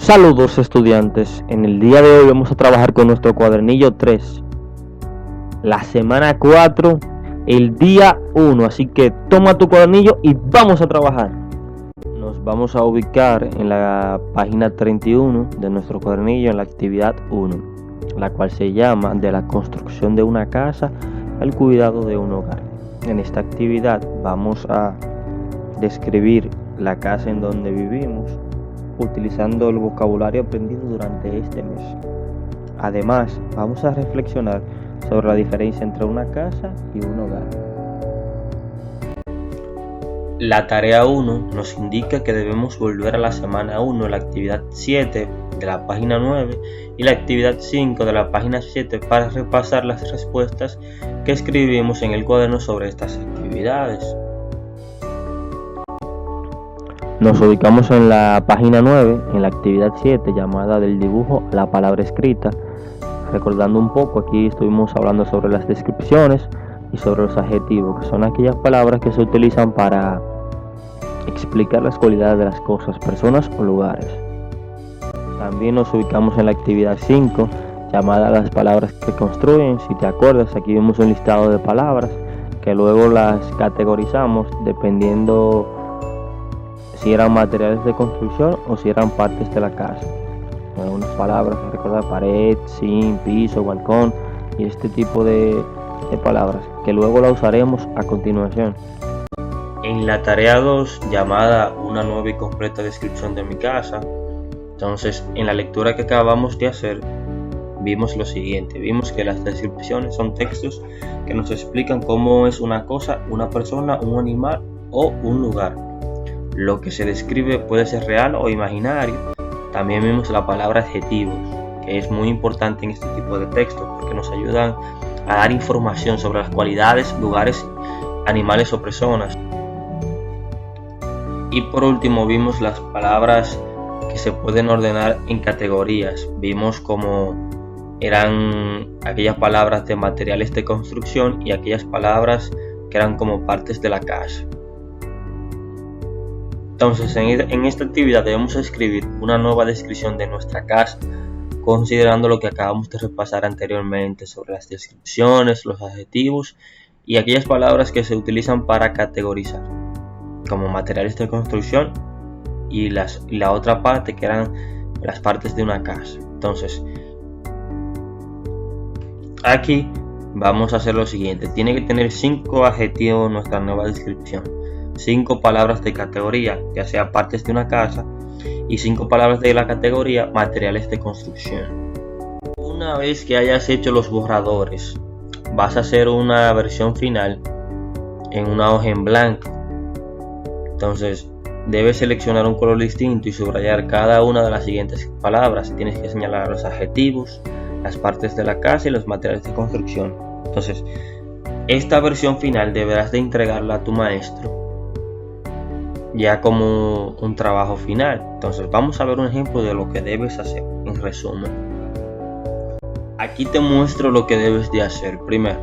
Saludos estudiantes, en el día de hoy vamos a trabajar con nuestro cuadernillo 3, la semana 4, el día 1, así que toma tu cuadernillo y vamos a trabajar. Nos vamos a ubicar en la página 31 de nuestro cuadernillo en la actividad 1, la cual se llama de la construcción de una casa al cuidado de un hogar. En esta actividad vamos a describir la casa en donde vivimos, utilizando el vocabulario aprendido durante este mes. Además, vamos a reflexionar sobre la diferencia entre una casa y un hogar. La tarea 1 nos indica que debemos volver a la semana 1, la actividad 7 de la página 9 y la actividad 5 de la página 7 para repasar las respuestas que escribimos en el cuaderno sobre estas actividades. Nos ubicamos en la página 9, en la actividad 7 llamada del dibujo a la palabra escrita. Recordando un poco, aquí estuvimos hablando sobre las descripciones y sobre los adjetivos, que son aquellas palabras que se utilizan para explicar las cualidades de las cosas, personas o lugares. También nos ubicamos en la actividad 5 llamada las palabras que construyen. Si te acuerdas, aquí vemos un listado de palabras que luego las categorizamos dependiendo si eran materiales de construcción o si eran partes de la casa. Algunas palabras, recuerda, pared, zinc, piso, balcón y este tipo de palabras que luego la usaremos a continuación. En la tarea 2 llamada una nueva y completa descripción de mi casa, entonces en la lectura que acabamos de hacer vimos lo siguiente. Vimos que las descripciones son textos que nos explican cómo es una cosa, una persona, un animal o un lugar. Lo que se describe puede ser real o imaginario. También vimos la palabra adjetivos, que es muy importante en este tipo de textos porque nos ayudan a dar información sobre las cualidades, lugares, animales o personas. Y por último vimos las palabras que se pueden ordenar en categorías. Vimos cómo eran aquellas palabras de materiales de construcción y aquellas palabras que eran como partes de la casa. Entonces, en esta actividad debemos escribir una nueva descripción de nuestra casa, considerando lo que acabamos de repasar anteriormente sobre las descripciones, los adjetivos y aquellas palabras que se utilizan para categorizar, como materiales de construcción y la otra parte que eran las partes de una casa. Entonces, aquí vamos a hacer lo siguiente. Tiene que tener 5 adjetivos nuestra nueva descripción, 5 palabras de categoría, ya sea partes de una casa, y 5 palabras de la categoría materiales de construcción. Una vez que hayas hecho los borradores, vas a hacer una versión final en una hoja en blanco. Entonces, debes seleccionar un color distinto y subrayar cada una de las siguientes palabras. Tienes que señalar los adjetivos, las partes de la casa y los materiales de construcción. Entonces, esta versión final deberás de entregarla a tu maestro ya como un trabajo final. Entonces vamos a ver un ejemplo de lo que debes hacer en resumen. Aquí te muestro lo que debes de hacer. Primero,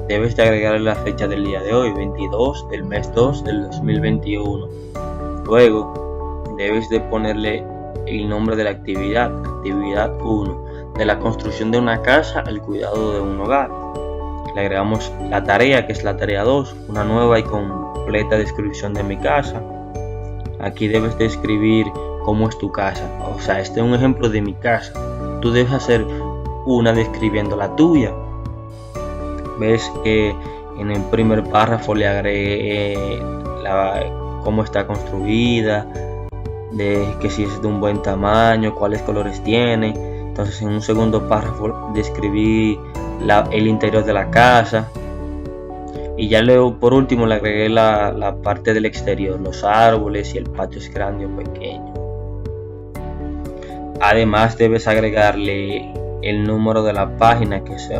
debes de agregarle la fecha del día de hoy, 22 del mes 2 del 2021. Luego debes de ponerle el nombre de la actividad 1, de la construcción de una casa al cuidado de un hogar. Le agregamos la tarea, que es la tarea 2, una nueva y completa descripción de mi casa. Aquí debes de escribir cómo es tu casa. O sea, este es un ejemplo de mi casa. Tú debes hacer una describiendo la tuya. Ves que en el primer párrafo le agregué cómo está construida, de que si es de un buen tamaño, cuáles colores tiene. Entonces en un segundo párrafo describí el interior de la casa y ya luego por último le agregué la parte del exterior, los árboles y el patio es grande o pequeño. Además debes agregarle el número de la página que es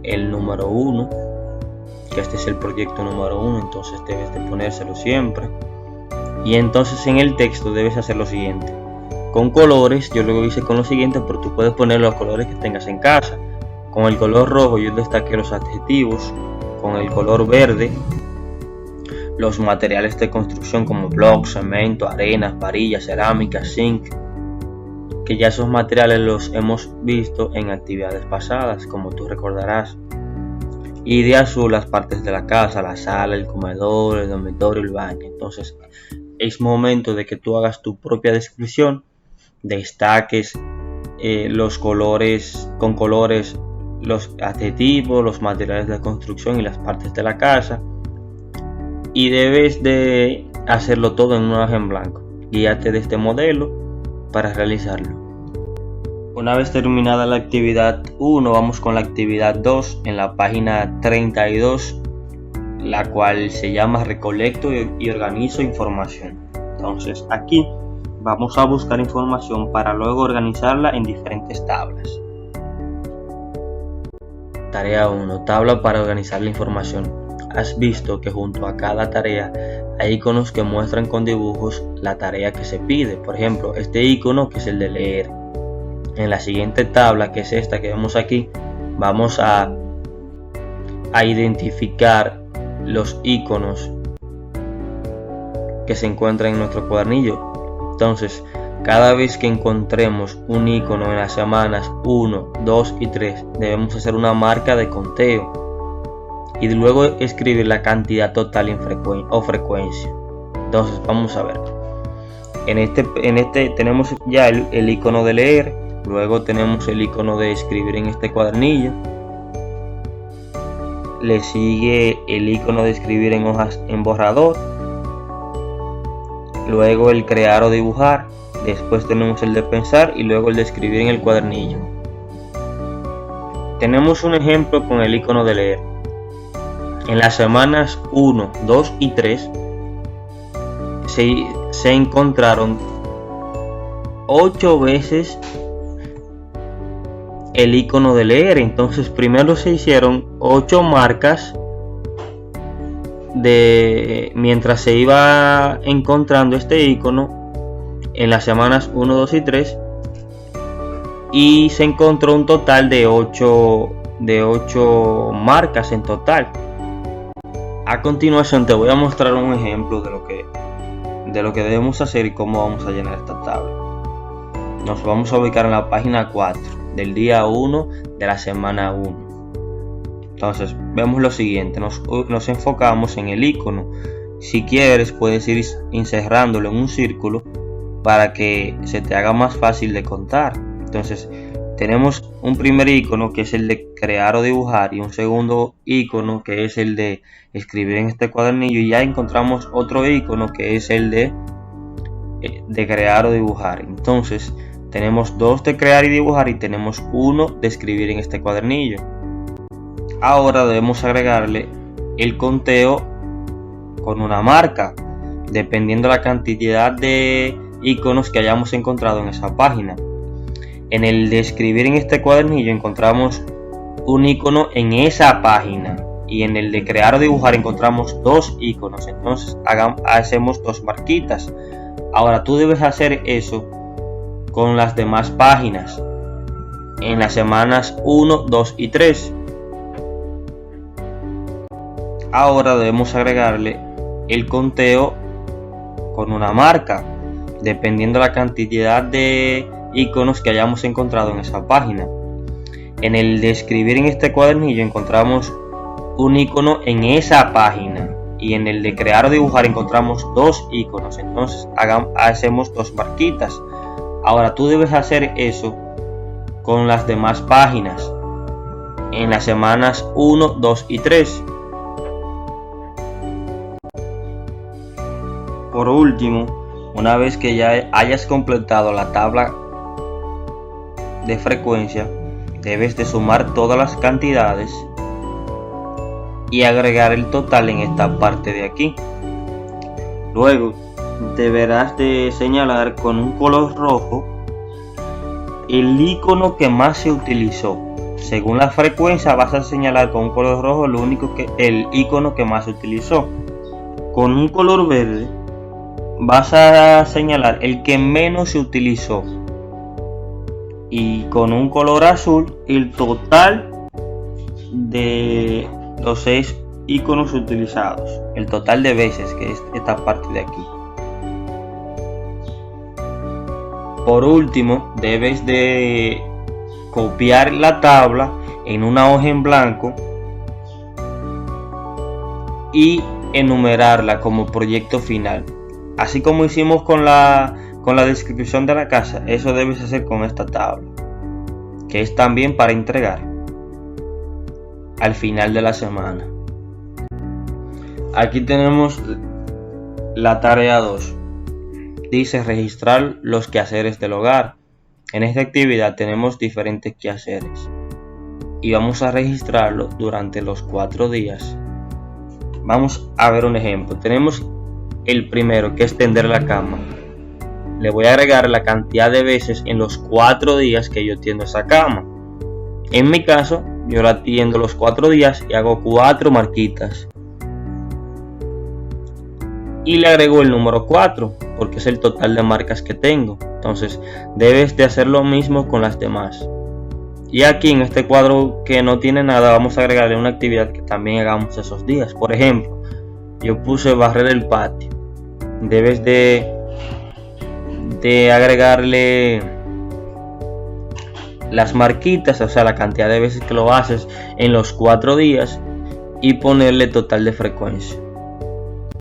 el número 1, que este es el proyecto número 1, entonces debes de ponérselo siempre. Y entonces en el texto debes hacer lo siguiente con colores. Yo luego hice con lo siguiente, pero tú puedes poner los colores que tengas en casa. Con el color rojo yo destaqué los adjetivos, con el color verde los materiales de construcción como bloques, cemento, arenas, varillas, cerámica, zinc. que ya esos materiales los hemos visto en actividades pasadas, como tú recordarás. Y de azul las partes de la casa, la sala, el comedor, el dormitorio, el baño. Entonces es momento de que tú hagas tu propia descripción, destaques los colores, con colores, los adjetivos, los materiales de construcción y las partes de la casa. Y debes de hacerlo todo en una hoja en blanco. Guíate de este modelo para realizarlo. Una vez terminada la actividad 1, vamos con la actividad 2 en la página 32, la cual se llama Recolecto y organizo información. Entonces aquí vamos a buscar información para luego organizarla en diferentes tablas. Tarea 1. Tabla para organizar la información. Has visto que junto a cada tarea hay iconos que muestran con dibujos la tarea que se pide. Por ejemplo, este icono que es el de leer. En la siguiente tabla, que es esta que vemos aquí, vamos a identificar los iconos que se encuentran en nuestro cuadernillo. Entonces, cada vez que encontremos un icono en las semanas 1, 2 y 3, debemos hacer una marca de conteo y luego escribir la cantidad total o frecuencia. Entonces, vamos a ver. En este tenemos ya el icono de leer, luego tenemos el icono de escribir en este cuadernillo. Le sigue el icono de escribir en hojas en borrador, luego el crear o dibujar, después tenemos el de pensar y luego el de escribir en el cuadernillo. Tenemos un ejemplo con el icono de leer. En las semanas 1, 2 y 3 se encontraron 8 veces el icono de leer. Entonces primero se hicieron 8 marcas mientras se iba encontrando este icono en las semanas 1, 2 y 3, y se encontró un total de 8 marcas en total. A continuación te voy a mostrar un ejemplo de lo que debemos hacer y cómo vamos a llenar esta tabla. Nos vamos a ubicar en la página 4 del día 1 de la semana 1. Entonces vemos lo siguiente, nos enfocamos en el icono. Si quieres puedes ir encerrándolo en un círculo para que se te haga más fácil de contar. Entonces tenemos un primer icono que es el de crear o dibujar y un segundo icono que es el de escribir en este cuadernillo, y ya encontramos otro icono que es el de crear o dibujar. Entonces tenemos 2 de crear y dibujar y tenemos 1 de escribir en este cuadernillo. Ahora debemos agregarle el conteo con una marca, dependiendo de la cantidad de iconos que hayamos encontrado en esa página. En el de escribir en este cuadernillo encontramos un icono en esa página, y en el de crear o dibujar encontramos 2 iconos. Entonces hacemos 2 marquitas. Ahora tú debes hacer eso con las demás páginas en las semanas 1, 2 y 3. Ahora debemos agregarle el conteo con una marca, dependiendo de la cantidad de iconos que hayamos encontrado en esa página. En el de escribir en este cuadernillo encontramos un icono en esa página, y en el de crear o dibujar encontramos 2 iconos. Entonces hacemos 2 marquitas. Ahora tú debes hacer eso con las demás páginas en las semanas 1, 2 y 3. Por último, una vez que ya hayas completado la tabla de frecuencia, debes de sumar todas las cantidades y agregar el total en esta parte de aquí. Luego deberás de señalar con un color rojo el icono que más se utilizó. Según la frecuencia vas a señalar con un color rojo el icono que más se utilizó. Con un color verde vas a señalar el que menos se utilizó, y con un color azul el total de los 6 iconos utilizados, el total de veces, que es esta parte de aquí. Por último, debes de copiar la tabla en una hoja en blanco y enumerarla como proyecto final. Así como hicimos con la descripción de la casa, eso debes hacer con esta tabla, que es también para entregar al final de la semana. Aquí tenemos la tarea 2. Dice registrar los quehaceres del hogar. En esta actividad tenemos diferentes quehaceres y vamos a registrarlo durante los 4 días. Vamos a ver un ejemplo. Tenemos el primero, que es tender la cama. Le voy a agregar la cantidad de veces en los 4 días que yo tiendo esa cama. En mi caso, yo la tiendo los 4 días y hago 4 marquitas. Y le agrego el número 4 porque es el total de marcas que tengo. Entonces debes de hacer lo mismo con las demás. Y aquí en este cuadro que no tiene nada, vamos a agregarle una actividad que también hagamos esos días. Por ejemplo, yo puse barrer el patio. Debes de agregarle las marquitas, o sea, la cantidad de veces que lo haces en los 4 días y ponerle total de frecuencia.